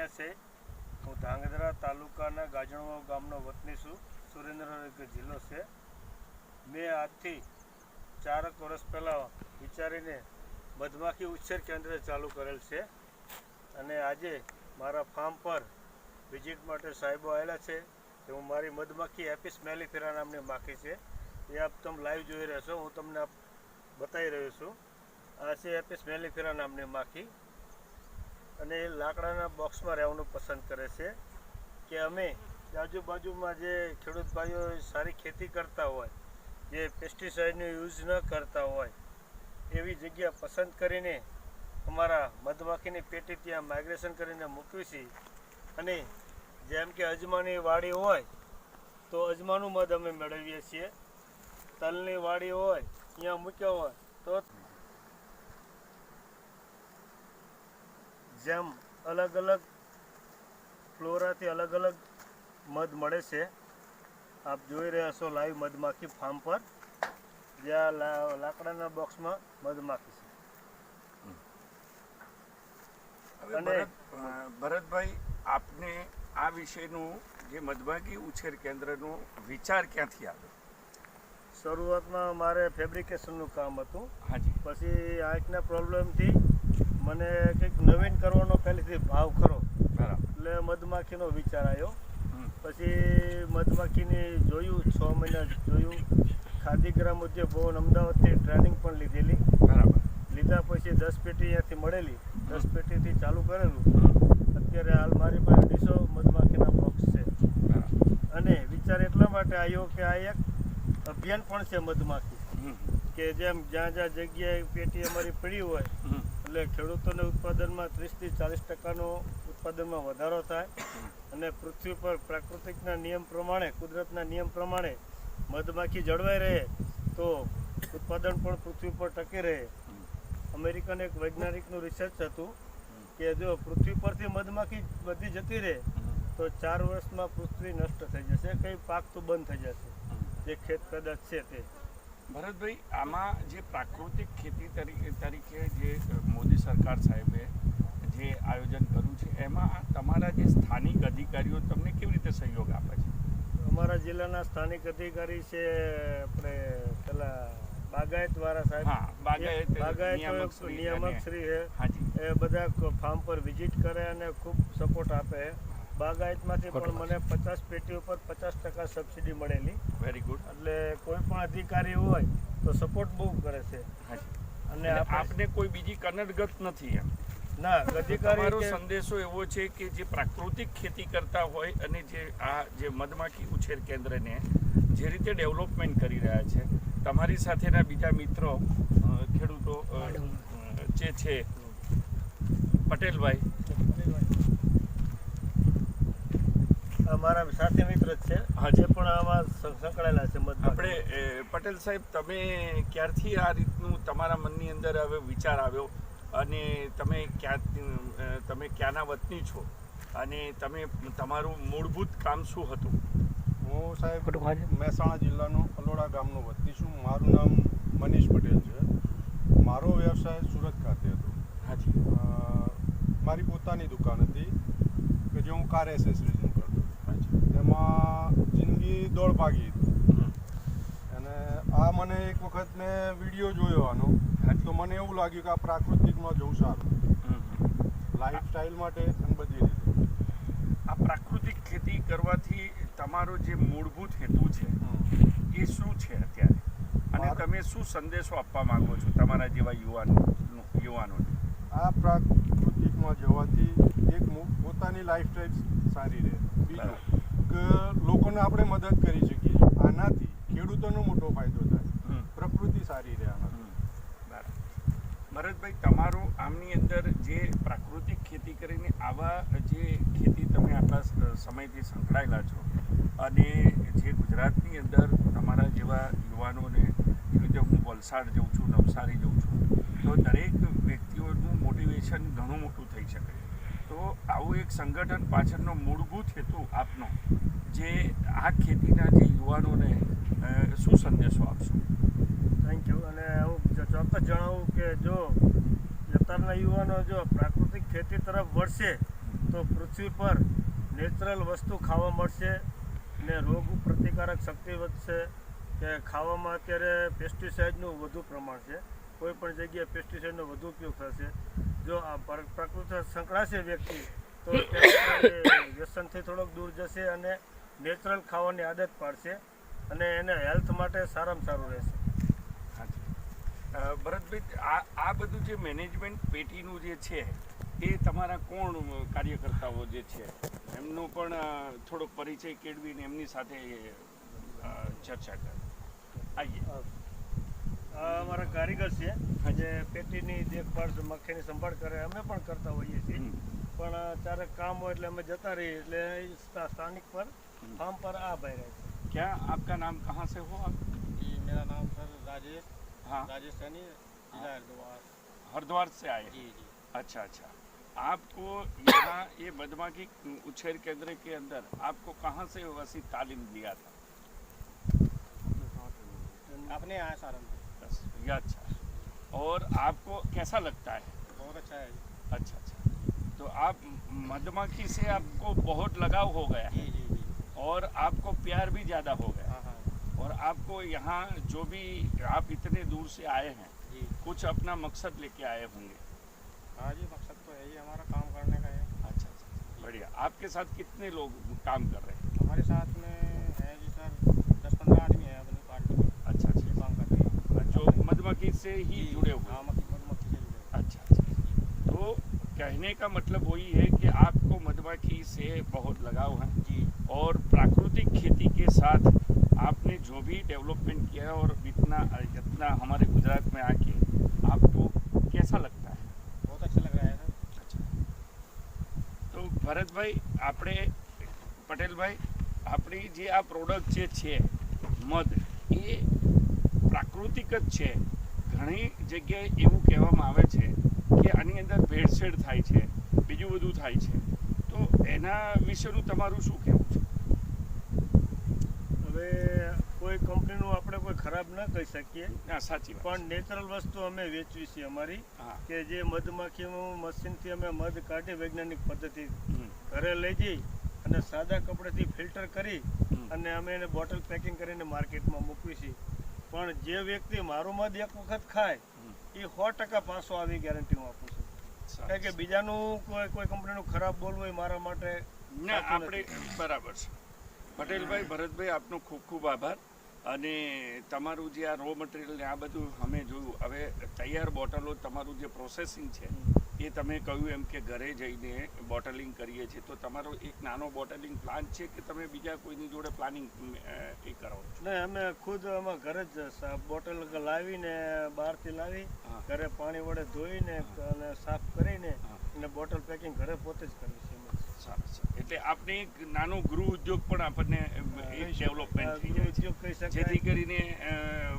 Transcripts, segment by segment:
આવ્યા છે। હું ધાંગધ્રા તાલુકાના ગાજણવાવ ગામનો વતની છું। સુરેન્દ્રનગર જિલ્લો છે। મેં આજથી 4 વર્ષ પહેલાં વિચારીને મધમાખી ઉછેર કેન્દ્ર ચાલુ કરેલ છે અને આજે મારા ફાર્મ પર વિઝિટ માટે સાહેબો આવેલા છે। તો હું મારી મધમાખી એપિસ મેલિફેરા નામની માખી છે એ આપ તમે લાઈવ જોઈ રહ્યા છો। હું તમને બતાવી રહ્યો છું। આ છે એપિસ મેલિફેરા નામની માખી અને એ લાકડાના બોક્સમાં રહેવાનું પસંદ કરે છે કે અમે આજુબાજુમાં જે ખેડૂત ભાઈઓ સારી ખેતી કરતા હોય, જે પેસ્ટિસાઇડનો યુઝ ન કરતા હોય એવી જગ્યા પસંદ કરીને અમારા મધમાખીની પેટી ત્યાં માઇગ્રેશન કરીને મૂકવી છે। અને જેમ કે અજમાની વાડી હોય તો અજમાનું મધ અમે મેળવીએ છીએ, તલની વાડી હોય ત્યાં મૂક્યો હોય તો જેમ અલગ અલગ ફ્લોરાથી અલગ અલગ મધ મળે છે। આપ જોઈ રહ્યા છો લાઈવ મધમાખી ફાર્મ પર, જ્યાં લાકડાના બોક્સમાં મધમાખી છે। અને ભરતભાઈ, આપને આ વિષયનું જે મધમાખી ઉછેર કેન્દ્રનો વિચાર ક્યાંથી આવ્યો? શરૂઆતમાં મારે ફેબ્રિકેશનનું કામ હતું। હાજી। પછી આંખના પ્રોબ્લેમથી મને કંઈક નવીન કરવાનો પહેલેથી ભાવ ખરો, એટલે મધમાખીનો વિચાર આવ્યો। પછી મધમાખીની જોયું, 6 મહિના જોયું। ખાદીગ્રામ ઉદ્યોગ ભવન અમદાવાદથી ટ્રેનિંગ પણ લીધેલી। બરાબર। લીધા પછી 10 પેટી અહીંયાથી મળેલી, 10 પેટીથી ચાલુ કરેલું। અત્યારે હાલ મારી પાસે 250 મધમાખીના બોક્સ છે અને વિચાર એટલા માટે આવ્યો કે આ એક અભિયાન પણ છે મધમાખી, કે જેમ જ્યાં જ્યાં જગ્યાએ પેટી અમારી પડી હોય એટલે ખેડૂતોને ઉત્પાદનમાં 30 થી 40% ઉત્પાદનમાં વધારો થાય અને પૃથ્વી પર પ્રાકૃતિકના નિયમ પ્રમાણે, કુદરતના નિયમ પ્રમાણે મધમાખી જળવાઈ રહે તો ઉત્પાદન પણ પૃથ્વી પર ટકી રહે। અમેરિકન એક વૈજ્ઞાનિકનું રિસર્ચ હતું કે જો પૃથ્વી પરથી મધમાખી બધી જતી રહે તો 4 વર્ષમાં પૃથ્વી નષ્ટ થઈ જશે, કંઈ પાક તો બંધ થઈ જશે, જે ખેત પેદાશ છે તે। ભરતભાઈ, આમાં જે પ્રાકૃતિક ખેતી તરીકે જે મોદી સરકાર સાહેબે જે આયોજન કર્યું છે એમાં તમારા જે સ્થાનિક અધિકારીઓ તમને કેવી રીતે સહયોગ આપે છે? અમારા જિલ્લાના સ્થાનિક અધિકારી છે આપણે પેલા બાગાયતવાળા સાહેબ, બાગાયત નિયામક શ્રી છે, એ બધા ફાર્મ પર વિઝિટ કરે અને ખૂબ સપોર્ટ આપે। બાગાયતમાંથી પણ મને 50 પેટી ઉપર 50% સબસિડી મળેલી। Very good. એટલે કોઈ પણ અધિકારી હોય તો સપોર્ટ બહુ કરે છે અને આપને કોઈ બીજી કનડગત નથી એમ? ના, અધિકારીનો સંદેશો એવો છે કે જે પ્રાકૃતિક ખેતી કરતા હોય અને જે મધમાખી ઉછેર કેન્દ્રને જે રીતે ડેવલપમેન્ટ કરી રહ્યા છે, તમારી સાથેના બીજા મિત્રો ખેડૂતો જે છે, પટેલભાઈ અમારા સાથે મિત્ર જ છે, હજે પણ આમાં સંકળાયેલા છે। આપણે પટેલ સાહેબ, તમે ક્યારથી આ રીતનું તમારા મનની અંદર હવે વિચાર આવ્યો અને તમે ક્યાંના વતની છો અને તમારું મૂળભૂત કામ શું હતું? હું સાહેબ મહેસાણા જિલ્લાનો અલોડા ગામનો વતની છું। મારું નામ મનીષ પટેલ છે। મારો વ્યવસાય સુરત ખાતે હતો। હાજી। મારી પોતાની દુકાન હતી કે જે હું કાર એસેસરીઝનું કરતો। તેમાં જિંદગી દોડ ભાગી હતી અને આ મને એક વખત મેં વિડીયો જોયો આનો, તો મને એવું લાગ્યું કે આ પ્રાકૃતિકમાં જવું સારું, લાઈફસ્ટાઈલ માટે અને બધી રીતે। આ પ્રાકૃતિક ખેતી કરવાથી તમારો જે મૂળભૂત હેતુ છે એ શું છે અત્યારે, અને તમે શું સંદેશો આપવા માંગો છો તમારા જેવા યુવાનોને? આ પ્રાકૃતિકમાં જવાથી એક પોતાની લાઈફસ્ટાઈલ સારી રહે, બીજું કે લોકોને આપણે મદદ કરી શકીએ, આનાથી ખેડૂતોનો મોટો ફાયદો થાય, પ્રકૃતિ સારી રહે આનાથી। ભરતભાઈ, તમારો આમની અંદર જે પ્રાકૃતિક ખેતી કરીને આવા જે ખેતી તમે આટલા સમયથી સંકળાયેલા છો અને જે ગુજરાતની અંદર તમારા જેવા યુવાનોને, એવી રીતે હું વલસાડ જઉં છું, નવસારી જઉં છું, તો દરેક વ્યક્તિઓનું મોટિવેશન ઘણું મોટું થઈ શકે। તો આવું એક સંગઠન પાછળનો મૂળભૂત હેતુ આપનો, જે આ ખેતીના જે યુવાનોને શું સંદેશો આપશો? Thank you. અને હું ચોક્કસ જણાવું કે જો અત્યારના યુવાનો જો પ્રાકૃતિક ખેતી તરફ વળશે તો પૃથ્વી પર નેચરલ વસ્તુ ખાવા મળશે ને રોગ પ્રતિકારક શક્તિ વધશે. કે ખાવામાં અત્યારે પેસ્ટિસાઇડનું વધુ પ્રમાણ છે, કોઈ પણ જગ્યાએ પેસ્ટિસાઇડનો વધુ ઉપયોગ થશે. જો આ પ્રકૃતિ સંકળાશે વ્યક્તિ તો ત્યારે વ્યસનથી થોડોક દૂર જશે અને નેચરલ ખાવાની આદત પાડશે અને એને હેલ્થ માટે સારામાં સારું રહેશે. ભરતભાઈ, આ બધું જે મેનેજમેન્ટ પેટીનું જે છે એ તમારા કોણ કાર્યકર્તાઓ જે છે એમનો પણ થોડોક પરિચય કેળવીને એમની સાથે ચર્ચા કરે. આવીએ. આ અમારા કારીગર છે જે પેટીની દેખભાળ મખીની સંભાળ કરે, અમે પણ કરતા હોઈએ છીએ. પણ ચારે કામ હોય એટલે અમે જતા રહીએ એટલે સ્થાનિક પર ફાર્મ પર આ ભાઈ રહે છે. क्या आपका नाम कहाँ से हो आप? जी मेरा नाम सर राजेश हाँ, राजेश सैनी, जिला हरिद्वार। हरिद्वार से आए हैं? जी जी। अच्छा अच्छा, आपको यहाँ ये मधुमक्खी उछेर केंद्र के अंदर आपको कहाँ से वैसी तालीम दिया था? अपने यहाँ सारंगपुर। बस ये अच्छा। और आपको कैसा लगता है? बहुत अच्छा है। अच्छा अच्छा, तो आप मधुमक्खी से आपको बहुत लगाव हो गया जी है जी जी। और आपको प्यार भी ज़्यादा हो गया, हाँ हाँ और आपको यहाँ जो भी आप इतने दूर से आए हैं जी। कुछ अपना मकसद लेके आए होंगे। हाँ जी, मकसद तो है ही हमारा काम करने का है। अच्छा अच्छा, बढ़िया। आपके साथ कितने लोग काम कर रहे हैं? हमारे साथ में है जी सर 10-15 आदमी हैं अपनी पार्टी में, अच्छा ये अच्छा, काम कर रहे हैं। जो मधुमक्खी से ही जी, जुड़े हुए हाँ, हैं। मधुमक्खी से जुड़े हुए। अच्छा अच्छा, तो कहने का मतलब वही है कि आपको मधुमक्खी से बहुत लगाव है जी और प्राकृतिक खेती के साथ आपने जो भी डेवलपमेंट किया और इतना हमारे गुजरात में आके आपको कैसा लगता है? बहुत अच्छा लग रहा है सर। अच्छा, તો ભરતભાઈ, આપણે પટેલભાઈ, આપણી જે આ પ્રોડક્ટ જે છે મધ, એ પ્રાકૃતિક જ છે. ઘણી જગ્યાએ એવું કહેવામાં આવે છે કે આની અંદર ભેળસેળ થાય છે, બીજું બધું થાય છે, તો એના વિશેનું તમારું શું કહેવું છે? હવે કોઈ કંપનીનું આપણે કોઈ ખરાબ ન કહી શકીએ, ના, સાચી વાત પણ નેચરલ વસ્તુ અમે વેચવી છે અમારી. હા, કે જે મધમાખીનું મશીનથી અમે મધ કાઢી વૈજ્ઞાનિક પદ્ધતિ હમ, ઘરે લઈ જઈ અને સાદા કપડેથી ફિલ્ટર કરી હમ, અને અમે એને બોટલ પેકિંગ કરીને માર્કેટમાં મૂકવી છીએ. પણ જે વ્યક્તિ મારું મધ એક વખત ખાય હમ. એ 100% પાછો આવી ગેરંટી હું આપું છું. કારણ કે બીજાનું કોઈ કંપનીનું ખરાબ બોલવું એ મારા માટે ના, સાચું આપણે નથી. બરાબર છે. પટેલભાઈ, ભરતભાઈ, આપનો ખૂબ ખૂબ આભાર. અને તમારું જે આ રો મટીરિયલ ને આ બધું અમે જોયું. હવે તૈયાર બોટલો તમારું જે પ્રોસેસિંગ છે એ તમે કહ્યું એમ કે ઘરે જઈને બોટલિંગ કરીએ છીએ, તો તમારો એક નાનો બોટલિંગ પ્લાન છે કે તમે બીજા કોઈની જોડે પ્લાનિંગ એ કરો છો? ને અમે ખુદ અમે ઘરે જ બોટલ લાવીને બહારથી લાવી હા. ઘરે પાણી વડે ધોઈને અને સાફ કરીને હા. અને બોટલ પેકિંગ ઘરે પોતે જ કરીએ છીએ અમે. સરસ. એટલે આપણે એક નાનો ગૃહ ઉદ્યોગ પણ આપણને એક ડેવલપમેન્ટ થઈ જાય છે, ઉદ્યોગ કહી જેથી શકાય. કરીને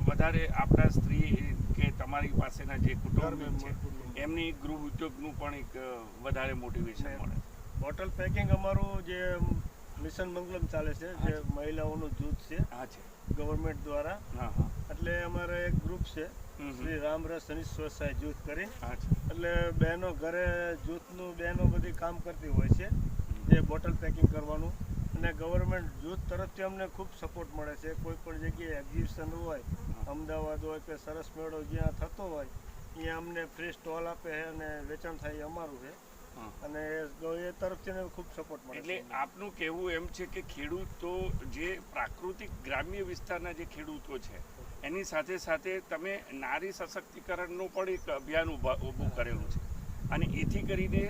વધારે આપણા સ્ત્રી કે તમારી પાસેના જે કુટુંબ છે એમની ગૃહ ઉદ્યોગનું પણ એક વધારે મોટિવેશન મળે. બોટલ પેકિંગ અમારું જે મિશન મંગલમ ચાલે છે, જે મહિલાઓનું જૂથ છે હા છે. ગવર્મેન્ટ દ્વારા. હા હા. એટલે અમારે એક ગ્રુપ છે હમ હમ. શ્રી રામરસ સની સ્વસહાય જૂથ કરીને. હા છે. એટલે બહેનો ઘરે જૂથનું બહેનો બધી કામ કરતી હોય છે જે બોટલ પેકિંગ કરવાનું. અને ગવર્મેન્ટ જૂથ તરફથી અમને ખૂબ સપોર્ટ મળે છે. કોઈ પણ જગ્યાએ એક્ઝિબિશન હોય, અમદાવાદ હોય કે સરસ મેળો જ્યાં થતો હોય ત્યાં અમને ફ્રી સ્ટોલ આપે છે અને વેચાણ થાય એ અમારું છે. હા. અને એ તરફથી અમને ખૂબ સપોર્ટ મળે એટલે છે. આપનું કહેવું એમ છે કે ખેડૂતો જે પ્રાકૃતિક ગ્રામ્ય વિસ્તારના જે ખેડૂતો છે એની સાથે સાથે તમે નારી સશક્તિકરણનું પણ એક અભિયાન ઊભું કરેલું છે, અને એથી કરીને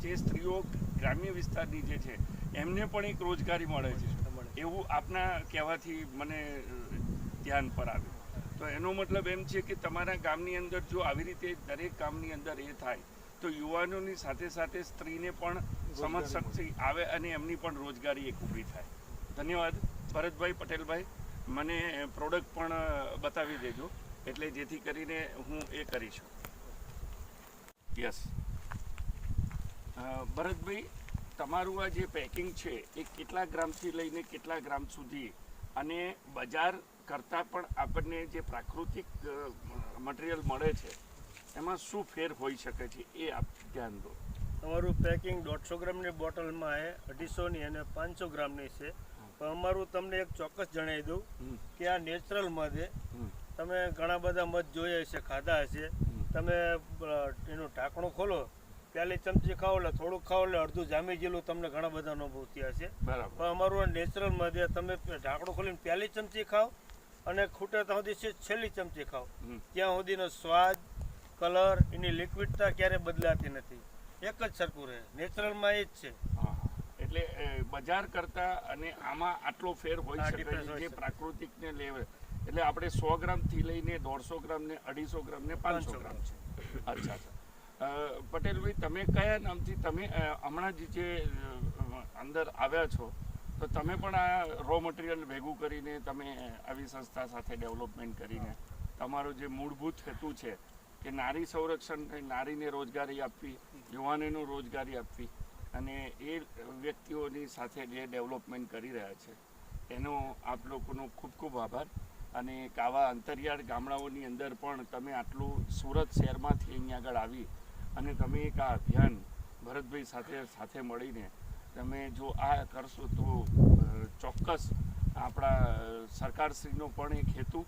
જે સ્ત્રીઓ ગ્રામ્ય વિસ્તારની જે છે એમને પણ એક રોજગારી મળે છે, એવું આપના કહેવાથી મને ધ્યાન પર આવ્યું. તો એનો મતલબ એમ છે કે તમારા ગામની અંદર જો આવી રીતે દરેક ગામની અંદર એ થાય તો યુવાનોની સાથે સાથે સ્ત્રીને પણ સમજ શક્તિ આવે અને એમની પણ રોજગારી એક ઊભી થાય. ધન્યવાદ ભરતભાઈ, પટેલભાઈ. મને પ્રોડક્ટ પણ બતાવી દેજો એટલે જેથી કરીને હું એ કરીશું. યસ. ભરતભાઈ, તમારું આ જે પેકિંગ છે એ કેટલા ગ્રામથી લઈને કેટલા ગ્રામ સુધી, અને બજાર કરતાં પણ આપણને જે પ્રાકૃતિક મટીરિયલ મળે છે એમાં શું ફેર હોઈ શકે છે એ આપ ધ્યાન દો. તમારું પેકિંગ 150 ગ્રામની બોટલમાં છે, 250ની અને 500 ગ્રામની છે. પણ અમારું તમને એક ચોક્કસ જણાવી દઉં કે આ નેચરલ મધ છે. તમે ઘણા બધા મધ જોયા હશે, ખાધા હશે. તમે એનું ઢાંકણું ખોલો, પહેલી ચમચી ખાઓ એટલે થોડુંક ખાઓ એટલે અડધું જામી ગયેલું તમને ઘણા બધા અનુભવ થયા છે. બરાબર. પણ અમારું નેચરલ મધ છે. તમે ઢાંકણું ખોલીને પહેલી ચમચી ખાઓ અને ખૂટે ત્યાં સુધી છેલ્લી ચમચી ખાઓ, ત્યાં સુધીનો સ્વાદ, કલર, એની લિક્વિડતા ક્યારે બદલાતી નથી, એક જ સરખું રહે. નેચરલમાં એ જ છે. હા, એટલે બજાર કરતા અને આમાં આટલો ફેર હોઈ હા, શકે difference છે હોય જે છે. પ્રાકૃતિકને લેવે. એટલે આપણે 100 ગ્રામથી લઈને 150 ગ્રામ ને 250 ગ્રામ ને 500 ગ્રામ છે. અચ્છા અચ્છા. પટેલભાઈ, તમે કયા નામથી તમે હમણાં જે અંદર આવ્યા છો, તો તમે પણ આ રો મટીરિયલ ભેગું કરીને તમે આવી સંસ્થા સાથે ડેવલપમેન્ટ કરીને તમારો જે મૂળભૂત હેતુ છે કે નારી સંરક્ષણ, નારીને રોજગારી આપવી, યુવાનોને રોજગારી આપવી અને એ વ્યક્તિઓની સાથે જે ડેવલપમેન્ટ કરી રહ્યા છે એનો આપ લોકોનો ખૂબ ખૂબ આભાર. અને એક આવા અંતરિયાળ ગામડાઓની અંદર પણ તમે આટલું સુરત શહેરમાંથી અહીંયા આગળ આવી અને તમે એક આ અભિયાન ભરતભાઈ સાથે મળીને તમે જો આ કરશો તો ચોક્કસ આપણા સરકારશ્રીનો પણ એક હેતુ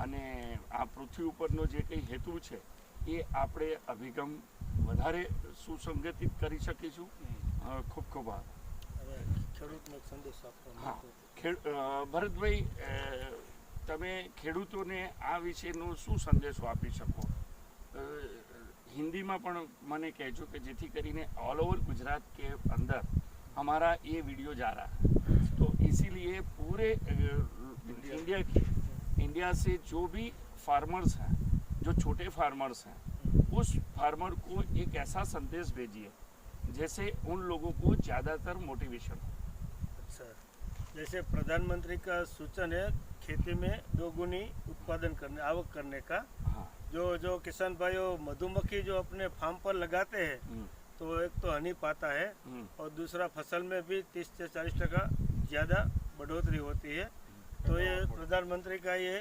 અને આ પૃથ્વી ઉપરનો જે કંઈ હેતુ છે એ આપણે અભિગમ વધારે સુસંગઠિત કરી શકીશું. ખૂબ ખૂબ આભાર. હવે ખેડૂતને એક સંદેશ આપવા હા, ભરતભાઈ, તમે ખેડૂતોને આ વિશેનો શું સંદેશો આપી શકો? हिंदी में पण मैंने कहजो कि जेथी करीने ऑल ओवर गुजरात के अंदर हमारा ये वीडियो जा रहा है, तो इसीलिए पूरे इंडिया से जो भी फार्मर्स हैं, जो छोटे फार्मर्स हैं, उस फार्मर को एक ऐसा संदेश भेजिए जैसे उन लोगों को ज़्यादातर मोटिवेशन हो. अच्छा, जैसे प्रधानमंत्री का सूचन है खेती में दोगुनी उत्पादन करने, आवक करने का. हाँ. जो किसान भाइयों मधुमक्खी जो अपने फार्म पर लगाते हैं तो एक तो हनी पाता है और दूसरा फसल में भी 30 से 40% ज़्यादा बढ़ोतरी होती है. तो ये प्रधानमंत्री का ये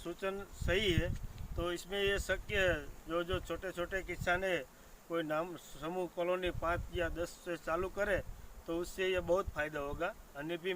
सूचन सही है. तो इसमें ये शक्य है जो छोटे छोटे किसान है, कोई नाम समूह कॉलोनी 5 या 10 से चालू करे तो उससे ये बहुत फ़ायदा होगा. हनी भी